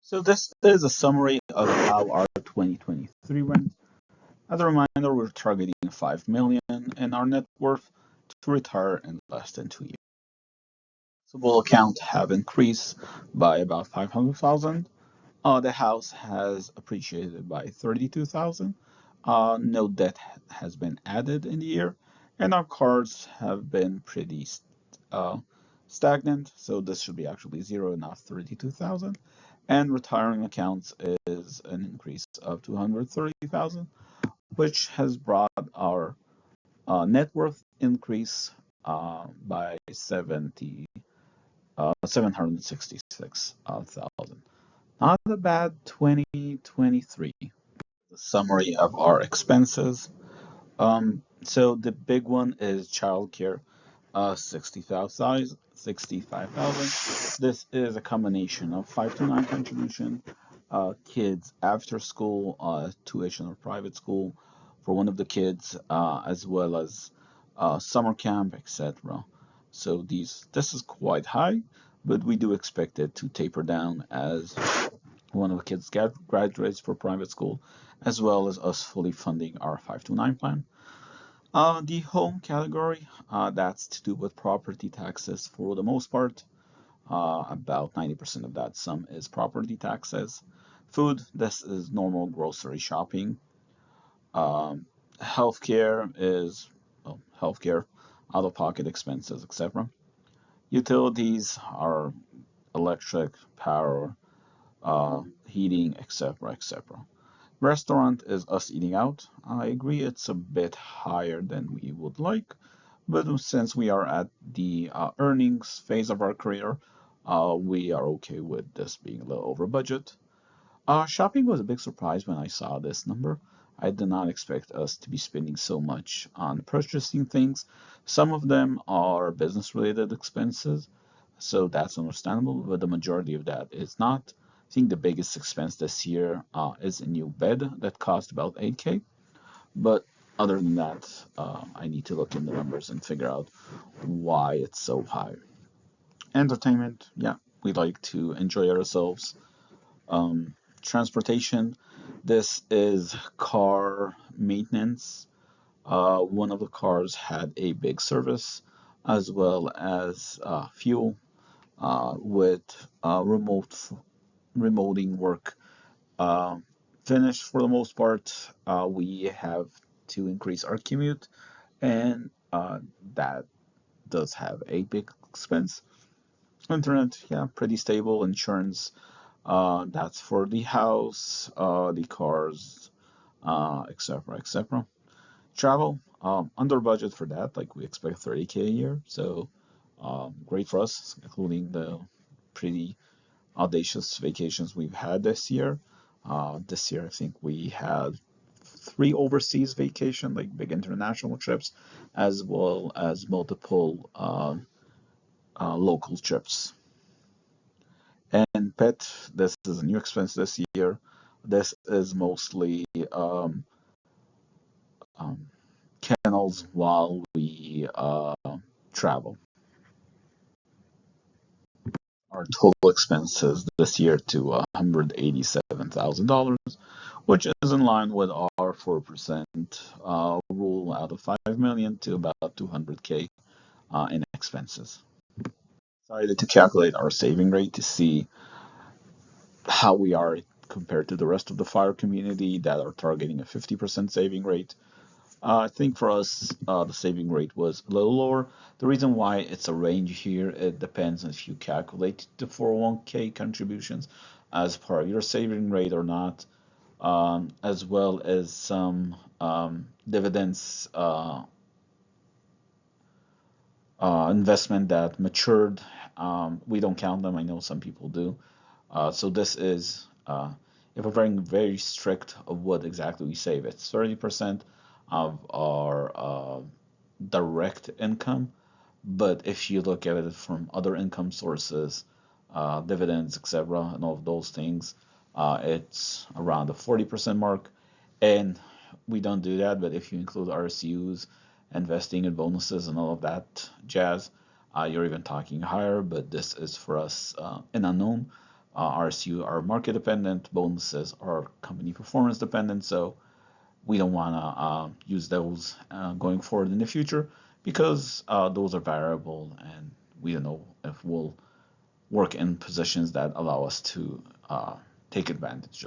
So this is a summary of how our 2023 went. As a reminder, we're targeting 5 million in our net worth to retire in less than 2 years. Taxable account have increased by about 500,000. The house has appreciated by 32,000. No debt has been added in the year, and our cars have been pretty uh, stagnant. So this should be actually zero, not 32,000. And retiring accounts is an increase of 230,000, which has brought our net worth increase by 766,000. Not a bad 2023. The summary of our expenses. So the big one is childcare, 65,000. This is a combination of 529 contribution, kids after school, tuition or private school for one of the kids, as well as summer camp, etc. So this is quite high, but we do expect it to taper down as one of the kids graduates for private school, as well as us fully funding our 529 plan. The home category, that's to do with property taxes for the most part. About 90% of that sum is property taxes. Food, this is normal grocery shopping. Healthcare is healthcare, out-of-pocket expenses, etc. Utilities are electric, power, heating, etc., etc. Restaurant is us eating out. I agree it's a bit higher than we would like, but since we are at the earnings phase of our career, we are okay with this being a little over budget. Shopping was a big surprise when I saw this number. I did not expect us to be spending so much on purchasing things. Some of them are business related expenses, so that's understandable, but the majority of that is not. I think the biggest expense this year is a new bed that cost about 8K. But other than that, I need to look in the numbers and figure out why it's so high. Entertainment, yeah, we like to enjoy ourselves. Um, Transportation, this is car maintenance. One of the cars had a big service, as well as fuel with remoting work uh, finished for the most part. We have to increase our commute, and that does have a big expense. Internet, yeah, pretty stable. Insurance, that's for the house, the cars, etc., etc. Travel, under budget for that. Like we expect 30K a year, so great for us, including the pretty audacious vacations we've had this year. This year, I think we had 3 overseas vacation, like big international trips, as well as multiple local trips. And pet, this is a new expense this year. This is mostly um, kennels while we travel. Our total expenses this year to $187,000, which is in line with our 4% rule out of 5 million to about 200K in expenses. Decided to calculate our saving rate to see how we are compared to the rest of the fire community that are targeting a 50% saving rate. I think for us, the saving rate was a little lower. The reason why it's a range here, it depends on if you calculate the 401k contributions as part of your saving rate or not, as well as some dividends investment that matured. We don't count them. I know some people do. So this is if we're very very strict of what exactly we save. It's 30% of our direct income. But if you look at it from other income sources, dividends, etc., and all of those things, it's around the 40% mark. And we don't do that, but if you include RSUs, investing in bonuses, and all of that jazz, you're even talking higher. But this is for us an unknown. RSU are market dependent, bonuses are company performance dependent. So we don't want to use those going forward in the future because those are variable and we don't know if we'll work in positions that allow us to take advantage